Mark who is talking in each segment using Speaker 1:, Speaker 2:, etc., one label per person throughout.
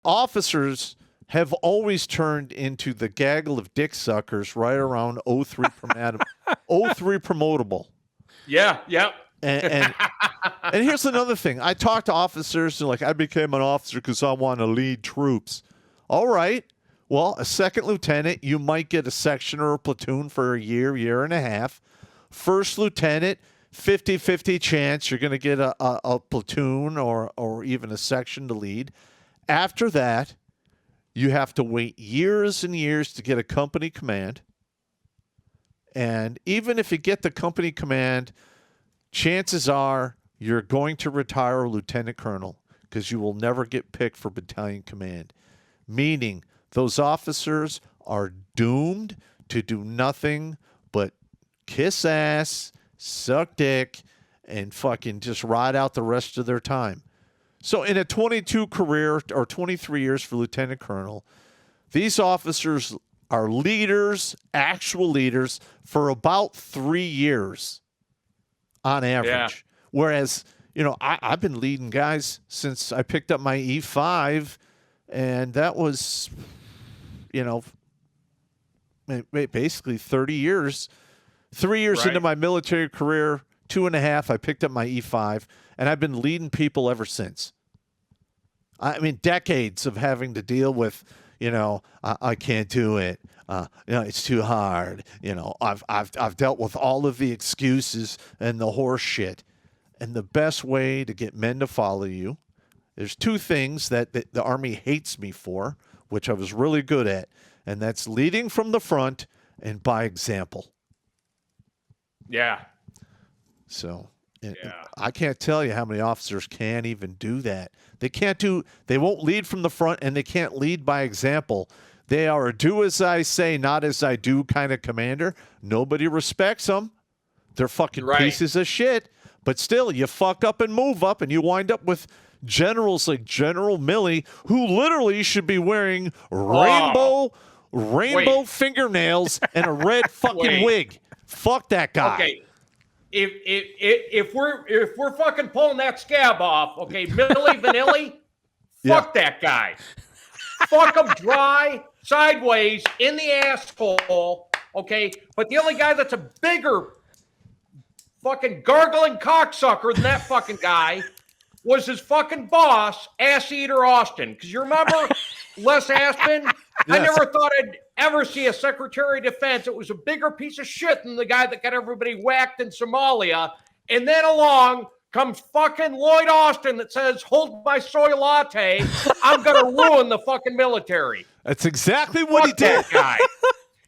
Speaker 1: officers have always turned into the gaggle of dick suckers right around 03 promotable.
Speaker 2: Yeah.
Speaker 1: And here's another thing. I talk to officers, and like, I became an officer because I want to lead troops. All right. Well, a second lieutenant, you might get a section or a platoon for a year and a half. First lieutenant, 50-50 chance you're going to get a platoon or even a section to lead. After that, you have to wait years and years to get a company command. And even if you get the company command, chances are you're going to retire a lieutenant colonel because you will never get picked for battalion command. Meaning those officers are doomed to do nothing but kiss ass, suck dick, and fucking just ride out the rest of their time. So in a 22 career or 23 years for lieutenant colonel, these officers are leaders, actual leaders, for about 3 years on average.
Speaker 2: Yeah.
Speaker 1: Whereas, I've been leading guys since I picked up my E5, and that was, basically 30 years. 3 years into my military career, 2.5, I picked up my E5, and I've been leading people ever since. I mean, decades of having to deal with, I can't do it. It's too hard. I've dealt with all of the excuses and the horse shit. And the best way to get men to follow you, there's two things that the Army hates me for, which I was really good at, and that's leading from the front and by example.
Speaker 2: Yeah.
Speaker 1: So I can't tell you how many officers can't even do that. They won't lead from the front, and they can't lead by example. They are a do as I say, not as I do kind of commander. Nobody respects them. They're fucking pieces of shit. But still, you fuck up and move up, and you wind up with generals like General Milley, who literally should be wearing rainbow fingernails and a red fucking wig. Fuck that guy.
Speaker 2: Okay. If we're fucking pulling that scab off, okay, Milli Vanilli, fuck that guy. Fuck him dry, sideways, in the asshole, okay? But the only guy that's a bigger fucking gargling cocksucker than that fucking guy was his fucking boss, Ass Eater Austin. Because you remember Les Aspin? Yes. I never thought I'd ever see a Secretary of Defense. It was a bigger piece of shit than the guy that got everybody whacked in Somalia. And then along comes fucking Lloyd Austin that says, hold my soy latte. I'm going to ruin the fucking military.
Speaker 1: That's exactly what he did.
Speaker 2: That guy.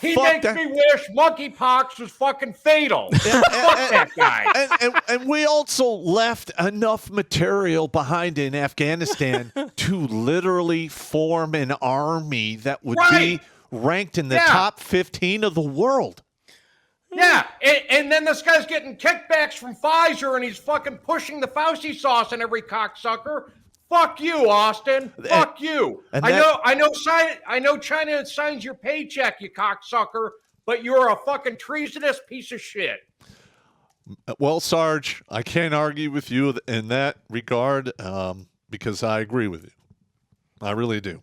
Speaker 2: He makes me wish monkeypox was fucking fatal. Fuck that guy.
Speaker 1: And we also left enough material behind in Afghanistan to literally form an army that would be ranked in the top 15 of the world.
Speaker 2: Yeah, and then this guy's getting kickbacks from Pfizer, and he's fucking pushing the Fauci sauce on every cocksucker. Fuck you, Austin. Fuck you. I know China signs your paycheck, you cocksucker, but you're a fucking treasonous piece of shit.
Speaker 1: Well, Sarge, I can't argue with you in that regard because I agree with you. I really do.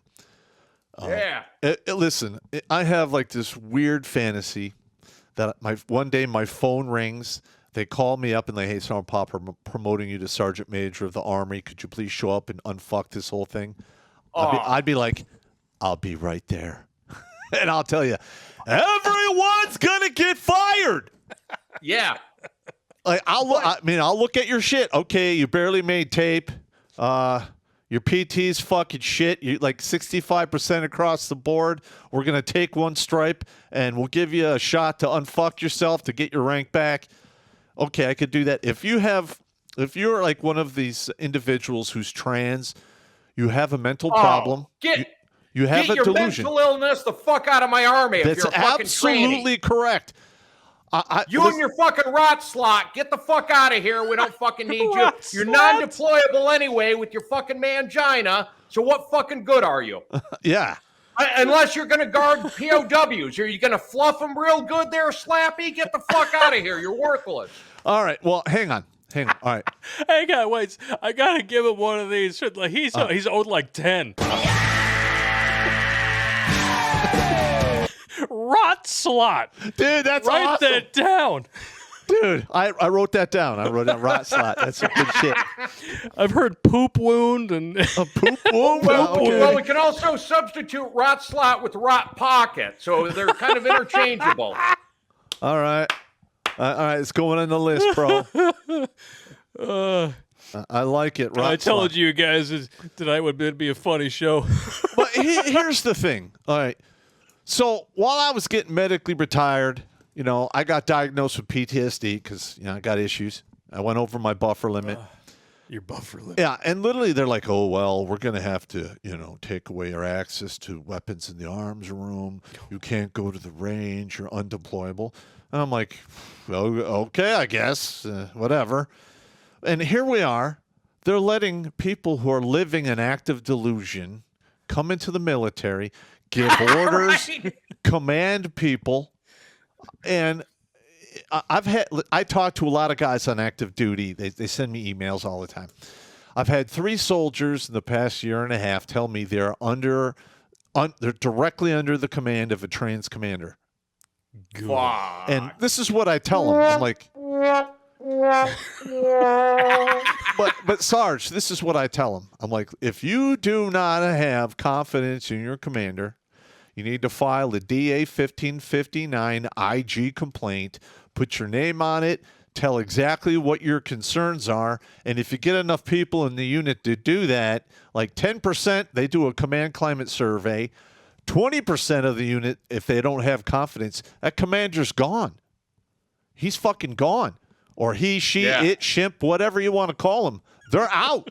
Speaker 1: Listen, I have like this weird fantasy that one day my phone rings. They call me up and they, hey, Sergeant Pop, we're promoting you to Sergeant Major of the Army. Could you please show up and unfuck this whole thing? I'd be like, I'll be right there. And I'll tell you, everyone's going to get fired.
Speaker 2: Yeah.
Speaker 1: Like I'll look at your shit. Okay, you barely made tape. Your PT's fucking shit. You like 65% across the board. We're going to take one stripe and we'll give you a shot to unfuck yourself to get your rank back. Okay, I could do that. If you're like one of these individuals who's trans, you have a mental problem. You have a delusion.
Speaker 2: Get your mental illness the fuck out of my army. If you're a fucking
Speaker 1: absolutely correct.
Speaker 2: And your fucking rot slot, get the fuck out of here. We don't fucking need you. You're non-deployable anyway with your fucking mangina. So what fucking good are you?
Speaker 1: Yeah.
Speaker 2: Unless you're going to guard POWs. Are you going to fluff them real good there, Slappy? Get the fuck out of here. You're worthless.
Speaker 1: All right. Well, hang on. All right.
Speaker 3: Hang on. Wait. I got to give him one of these. Like he's owed like 10. Rot slot.
Speaker 1: Dude, that's
Speaker 3: Write
Speaker 1: awesome.
Speaker 3: that down.
Speaker 1: Dude, I wrote that down. I wrote down rot slot. That's some good shit.
Speaker 3: I've heard poop wound and
Speaker 1: A poop wound?
Speaker 2: Well,
Speaker 1: Okay.
Speaker 2: well, we can also substitute rot slot with rot pocket, so they're kind of interchangeable.
Speaker 1: All right. All right, it's going on the list, bro. I like it. Rot
Speaker 3: I told
Speaker 1: slot.
Speaker 3: you guys tonight would be a funny show.
Speaker 1: But here's the thing. All right. So while I was getting medically retired, you know, I got diagnosed with PTSD because, you know, I got issues. I went over my buffer limit.
Speaker 3: Your buffer limit.
Speaker 1: Yeah, and literally they're like, oh, well, we're going to have to, you know, take away your access to weapons in the arms room. You can't go to the range. You're undeployable. And I'm like, well, okay, I guess, whatever. And here we are. They're letting people who are living an active delusion come into the military, give orders,
Speaker 2: Right.
Speaker 1: command people. And I talk to a lot of guys on active duty. They send me emails all the time. I've had 3 soldiers in the past year and a half tell me they're they're directly under the command of a trans commander.
Speaker 2: Fuck.
Speaker 1: And this is what I tell them. I'm like, but Sarge, this is what I tell them. I'm like, if you do not have confidence in your commander, you need to file a DA 1559 IG complaint, put your name on it, tell exactly what your concerns are, and if you get enough people in the unit to do that, like 10%, they do a command climate survey. 20% of the unit, if they don't have confidence, that commander's gone. He's fucking gone. Or he, she, it, shimp, whatever you want to call them. They're out.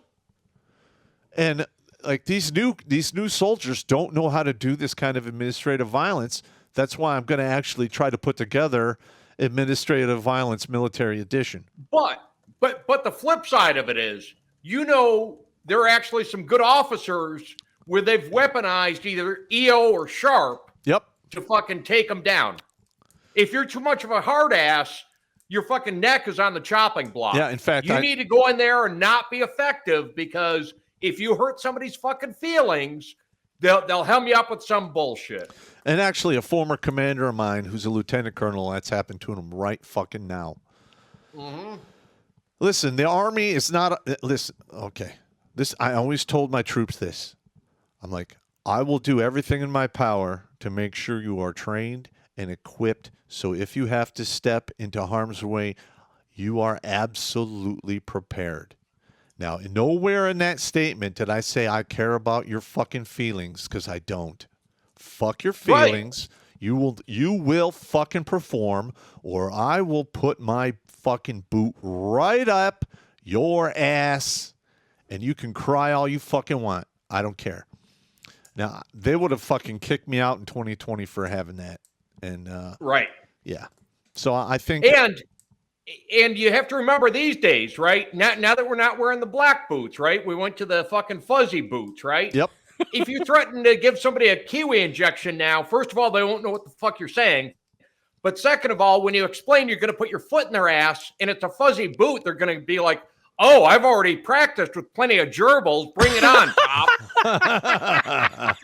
Speaker 1: And like these new soldiers don't know how to do this kind of administrative violence. That's why I'm going to actually try to put together administrative violence military edition.
Speaker 2: But the flip side of it is, you know, there are actually some good officers where they've weaponized either EO or Sharp
Speaker 1: Yep.
Speaker 2: to fucking take them down. If you're too much of a hard ass, your fucking neck is on the chopping block.
Speaker 1: Yeah, in fact,
Speaker 2: you need to go in there and not be effective, because if you hurt somebody's fucking feelings, they'll hem you up with some bullshit.
Speaker 1: And actually, a former commander of mine who's a lieutenant colonel, that's happened to him right fucking now.
Speaker 2: Mm-hmm.
Speaker 1: Listen, the Army is not... listen, okay. I always told my troops this. I'm like, I will do everything in my power to make sure you are trained and equipped, so if you have to step into harm's way, you are absolutely prepared. Now, nowhere in that statement did I say I care about your fucking feelings, because I don't. Fuck your feelings. Right. You will fucking perform, or I will put my fucking boot right up your ass, and you can cry all you fucking want. I don't care. Now, they would have fucking kicked me out in 2020 for having that. And
Speaker 2: right.
Speaker 1: Yeah. So I think...
Speaker 2: And you have to remember these days, right? Now that we're not wearing the black boots, right? We went to the fucking fuzzy boots, right?
Speaker 1: Yep.
Speaker 2: If you threaten to give somebody a kiwi injection now, first of all, they won't know what the fuck you're saying. But second of all, when you explain you're going to put your foot in their ass and it's a fuzzy boot, they're going to be like, oh, I've already practiced with plenty of gerbils. Bring it on, Pop.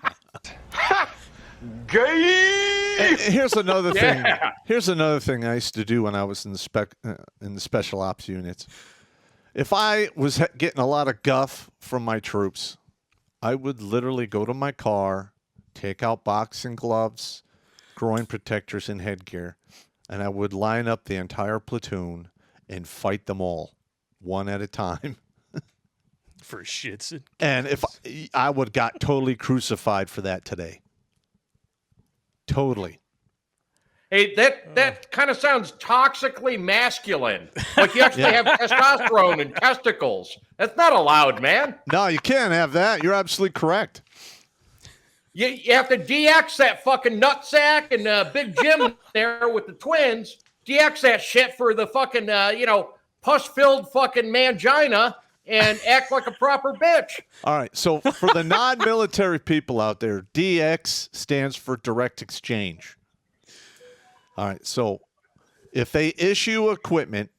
Speaker 1: Gay. Here's another thing. Here's another thing I used to do when I was in the special ops units. If I was getting a lot of guff from my troops, I would literally go to my car, take out boxing gloves, groin protectors, and headgear, and I would line up the entire platoon and fight them all, one at a time.
Speaker 3: For shits.
Speaker 1: And if I would got totally crucified for that today. Totally.
Speaker 2: Hey, that kind of sounds toxically masculine. Like you actually have testosterone and testicles. That's not allowed, man.
Speaker 1: No, you can't have that. You're absolutely correct.
Speaker 2: You have to DX that fucking nutsack and Big Jim there with the twins. DX that shit for the fucking, pus-filled fucking mangina and act like a proper bitch.
Speaker 1: All right. So for the non-military people out there, DX stands for direct exchange. All right. So if they issue equipment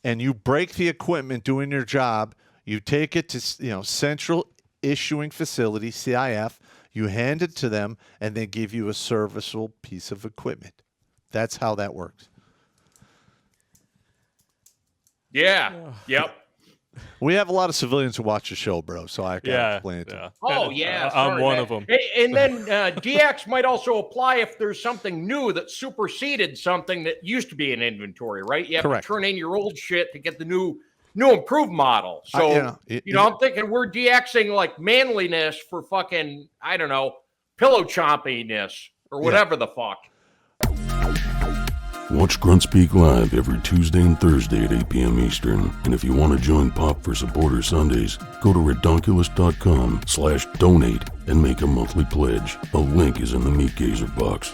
Speaker 1: and you break the equipment doing your job, you take it to, Central Issuing Facility, CIF. You hand it to them, and they give you a serviceable piece of equipment. That's how that works.
Speaker 2: Yeah. Yep.
Speaker 1: We have a lot of civilians who watch the show, bro, so I can explain it to them.
Speaker 2: Oh, yeah.
Speaker 3: I'm
Speaker 2: sorry,
Speaker 3: one
Speaker 2: man.
Speaker 3: of them.
Speaker 2: And then DX might also apply if there's something new that superseded something that used to be in inventory, right? You have
Speaker 1: Correct.
Speaker 2: to turn in your old shit to get the new improved model. So, I'm thinking we're DXing like manliness for fucking, I don't know, pillow chompiness or whatever the fuck.
Speaker 4: Watch Grunt Speak live every Tuesday and Thursday at 8 p.m. Eastern. And if you want to join Pop for Supporter Sundays, go to redonkulous.com/donate and make a monthly pledge. A link is in the Meat Gazer box.